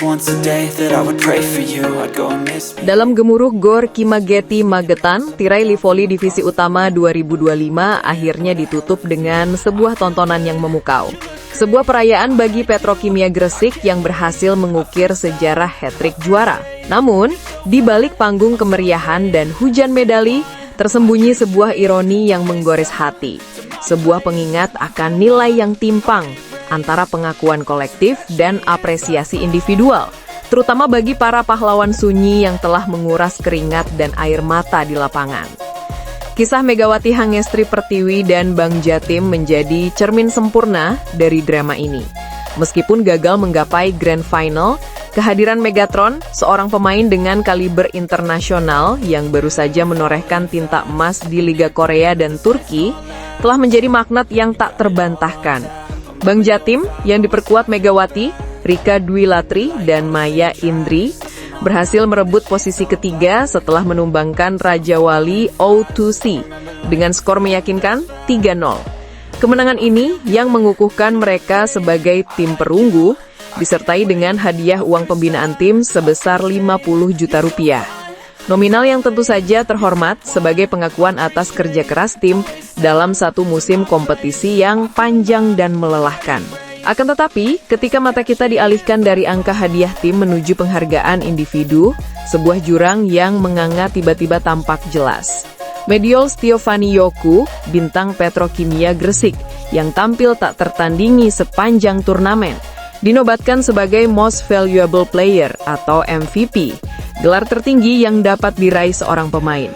once a day that I would pray for you, I'd go and miss me. Dalam gemuruh Gor Kimageti Magetan, tirai Livoli Divisi Utama 2025 akhirnya ditutup dengan sebuah tontonan yang memukau. Sebuah perayaan bagi Petrokimia Gresik yang berhasil mengukir sejarah hat-trick juara. Namun, di balik panggung kemeriahan dan hujan medali, tersembunyi sebuah ironi yang menggores hati. Sebuah pengingat akan nilai yang timpang antara pengakuan kolektif dan apresiasi individual, terutama bagi para pahlawan sunyi yang telah menguras keringat dan air mata di lapangan. Kisah Megawati Hangestri Pertiwi dan Bang Jatim menjadi cermin sempurna dari drama ini. Meskipun gagal menggapai Grand Final, kehadiran Megatron, seorang pemain dengan kaliber internasional yang baru saja menorehkan tinta emas di Liga Korea dan Turki, telah menjadi magnet yang tak terbantahkan. Bang Jatim yang diperkuat Megawati, Rika Dwi Latri, dan Maya Indri berhasil merebut posisi ketiga setelah menumbangkan Raja Wali O2C dengan skor meyakinkan 3-0. Kemenangan ini yang mengukuhkan mereka sebagai tim perunggu disertai dengan hadiah uang pembinaan tim sebesar 50 juta rupiah. Nominal yang tentu saja terhormat sebagai pengakuan atas kerja keras tim dalam satu musim kompetisi yang panjang dan melelahkan. Akan tetapi, ketika mata kita dialihkan dari angka hadiah tim menuju penghargaan individu, sebuah jurang yang menganga tiba-tiba tampak jelas. Mediol Stiovani Yoku, bintang Petrokimia Gresik, yang tampil tak tertandingi sepanjang turnamen, dinobatkan sebagai Most Valuable Player atau MVP, gelar tertinggi yang dapat diraih seorang pemain.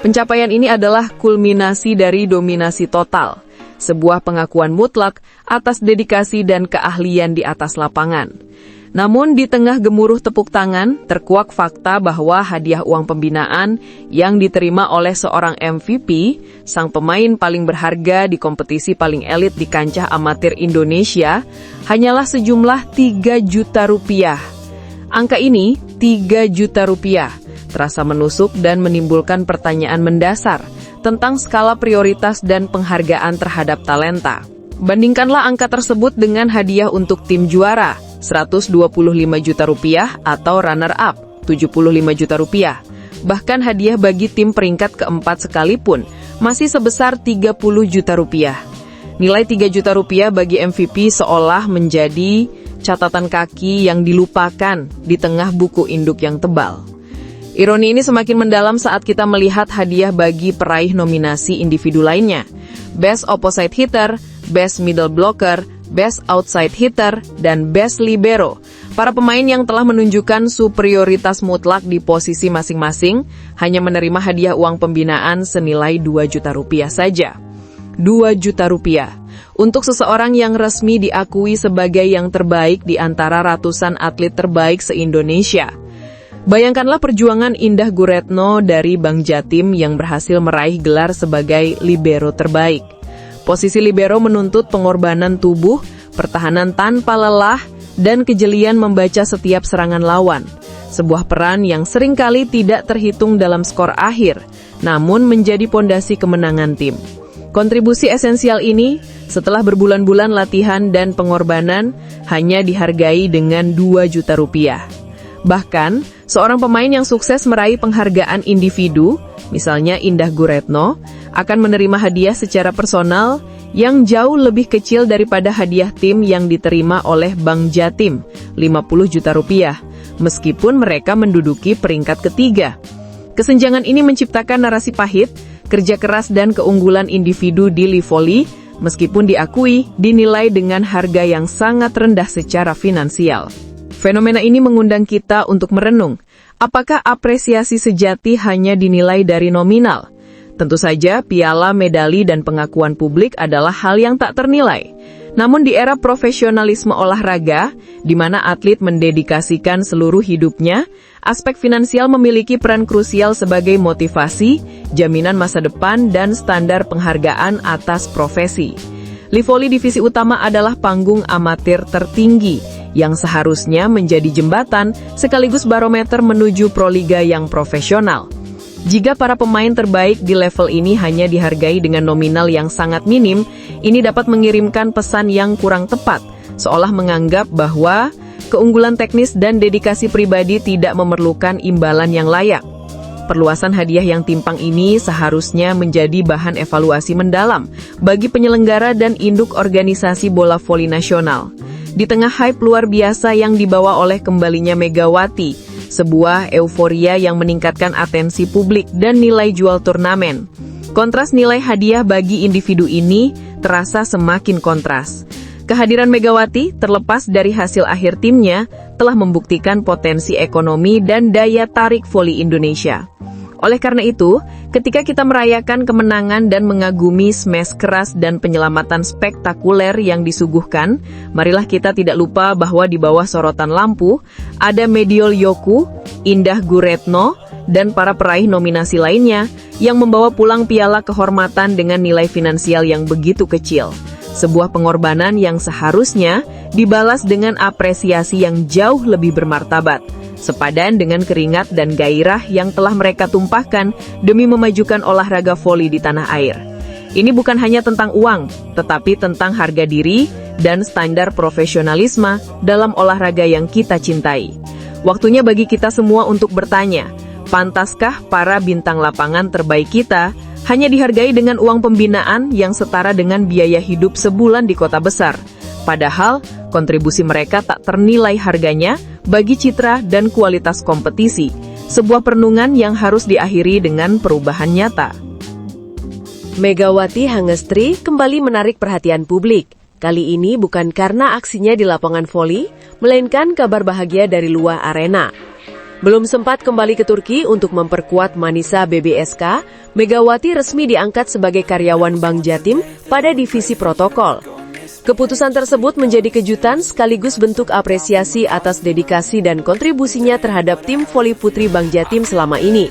Pencapaian ini adalah kulminasi dari dominasi total, sebuah pengakuan mutlak atas dedikasi dan keahlian di atas lapangan. Namun di tengah gemuruh tepuk tangan, terkuak fakta bahwa hadiah uang pembinaan yang diterima oleh seorang MVP, sang pemain paling berharga di kompetisi paling elit di kancah amatir Indonesia, hanyalah sejumlah 3 juta rupiah. Angka ini, 3 juta rupiah, terasa menusuk dan menimbulkan pertanyaan mendasar tentang skala prioritas dan penghargaan terhadap talenta. Bandingkanlah angka tersebut dengan hadiah untuk tim juara, 125 juta rupiah atau runner-up, 75 juta rupiah. Bahkan hadiah bagi tim peringkat keempat sekalipun masih sebesar 30 juta rupiah. Nilai 3 juta rupiah bagi MVP seolah menjadi catatan kaki yang dilupakan di tengah buku induk yang tebal. Ironi ini semakin mendalam saat kita melihat hadiah bagi peraih nominasi individu lainnya. Best Opposite Hitter, Best Middle Blocker, Best Outside Hitter, dan Best Libero. Para pemain yang telah menunjukkan superioritas mutlak di posisi masing-masing hanya menerima hadiah uang pembinaan senilai 2 juta rupiah saja. 2 juta rupiah. Untuk seseorang yang resmi diakui sebagai yang terbaik di antara ratusan atlet terbaik se-Indonesia. Bayangkanlah perjuangan Indah Guretno dari Bang Jatim yang berhasil meraih gelar sebagai libero terbaik. Posisi libero menuntut pengorbanan tubuh, pertahanan tanpa lelah, dan kejelian membaca setiap serangan lawan. Sebuah peran yang seringkali tidak terhitung dalam skor akhir, namun menjadi pondasi kemenangan tim. Kontribusi esensial ini, setelah berbulan-bulan latihan dan pengorbanan, hanya dihargai dengan 2 juta rupiah. Bahkan, seorang pemain yang sukses meraih penghargaan individu, misalnya Indah Guretno, akan menerima hadiah secara personal yang jauh lebih kecil daripada hadiah tim yang diterima oleh Bang Jatim, 50 juta rupiah, meskipun mereka menduduki peringkat ketiga. Kesenjangan ini menciptakan narasi pahit, kerja keras dan keunggulan individu di Livoli, meskipun diakui dinilai dengan harga yang sangat rendah secara finansial. Fenomena ini mengundang kita untuk merenung, apakah apresiasi sejati hanya dinilai dari nominal? Tentu saja, piala, medali, dan pengakuan publik adalah hal yang tak ternilai. Namun di era profesionalisme olahraga, di mana atlet mendedikasikan seluruh hidupnya, aspek finansial memiliki peran krusial sebagai motivasi, jaminan masa depan, dan standar penghargaan atas profesi. Livoli Divisi Utama adalah panggung amatir tertinggi, yang seharusnya menjadi jembatan sekaligus barometer menuju proliga yang profesional. Jika para pemain terbaik di level ini hanya dihargai dengan nominal yang sangat minim, ini dapat mengirimkan pesan yang kurang tepat, seolah menganggap bahwa keunggulan teknis dan dedikasi pribadi tidak memerlukan imbalan yang layak. Perluasan hadiah yang timpang ini seharusnya menjadi bahan evaluasi mendalam bagi penyelenggara dan induk organisasi bola voli nasional. Di tengah hype luar biasa yang dibawa oleh kembalinya Megawati, sebuah euforia yang meningkatkan atensi publik dan nilai jual turnamen. Kontras nilai hadiah bagi individu ini terasa semakin kontras. Kehadiran Megawati, terlepas dari hasil akhir timnya, telah membuktikan potensi ekonomi dan daya tarik voli Indonesia. Oleh karena itu, ketika kita merayakan kemenangan dan mengagumi smash keras dan penyelamatan spektakuler yang disuguhkan, marilah kita tidak lupa bahwa di bawah sorotan lampu, ada Mediol Yoku, Indah Guretno, dan para peraih nominasi lainnya yang membawa pulang piala kehormatan dengan nilai finansial yang begitu kecil. Sebuah pengorbanan yang seharusnya dibalas dengan apresiasi yang jauh lebih bermartabat, sepadan dengan keringat dan gairah yang telah mereka tumpahkan demi memajukan olahraga voli di tanah air. Ini bukan hanya tentang uang, tetapi tentang harga diri dan standar profesionalisme dalam olahraga yang kita cintai. Waktunya bagi kita semua untuk bertanya, pantaskah para bintang lapangan terbaik kita hanya dihargai dengan uang pembinaan yang setara dengan biaya hidup sebulan di kota besar? Padahal, kontribusi mereka tak ternilai harganya bagi citra dan kualitas kompetisi, sebuah perenungan yang harus diakhiri dengan perubahan nyata. Megawati Hangestri kembali menarik perhatian publik. Kali ini bukan karena aksinya di lapangan voli, melainkan kabar bahagia dari luar arena. Belum sempat kembali ke Turki untuk memperkuat Manisa BBSK, Megawati resmi diangkat sebagai karyawan Bank Jatim pada divisi protokol. Keputusan tersebut menjadi kejutan sekaligus bentuk apresiasi atas dedikasi dan kontribusinya terhadap tim voli putri Bank Jatim selama ini.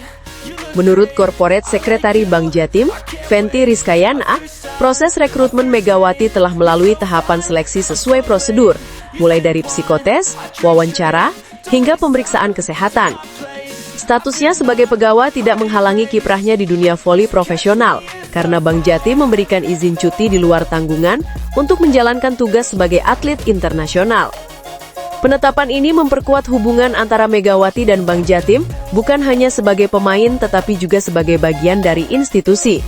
Menurut Corporate Sekretari Bank Jatim, Fenty Rizkayana, proses rekrutmen Megawati telah melalui tahapan seleksi sesuai prosedur, mulai dari psikotes, wawancara, hingga pemeriksaan kesehatan. Statusnya sebagai pegawai tidak menghalangi kiprahnya di dunia voli profesional, karena Bank Jatim memberikan izin cuti di luar tanggungan untuk menjalankan tugas sebagai atlet internasional. Penetapan ini memperkuat hubungan antara Megawati dan Bank Jatim, bukan hanya sebagai pemain tetapi juga sebagai bagian dari institusi.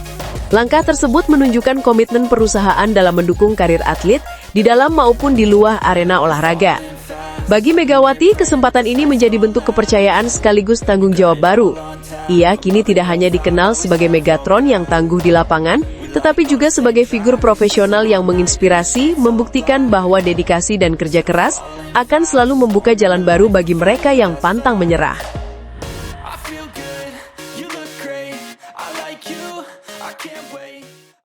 Langkah tersebut menunjukkan komitmen perusahaan dalam mendukung karir atlet di dalam maupun di luar arena olahraga. Bagi Megawati, kesempatan ini menjadi bentuk kepercayaan sekaligus tanggung jawab baru. Ia kini tidak hanya dikenal sebagai Megatron yang tangguh di lapangan, tetapi juga sebagai figur profesional yang menginspirasi, membuktikan bahwa dedikasi dan kerja keras akan selalu membuka jalan baru bagi mereka yang pantang menyerah.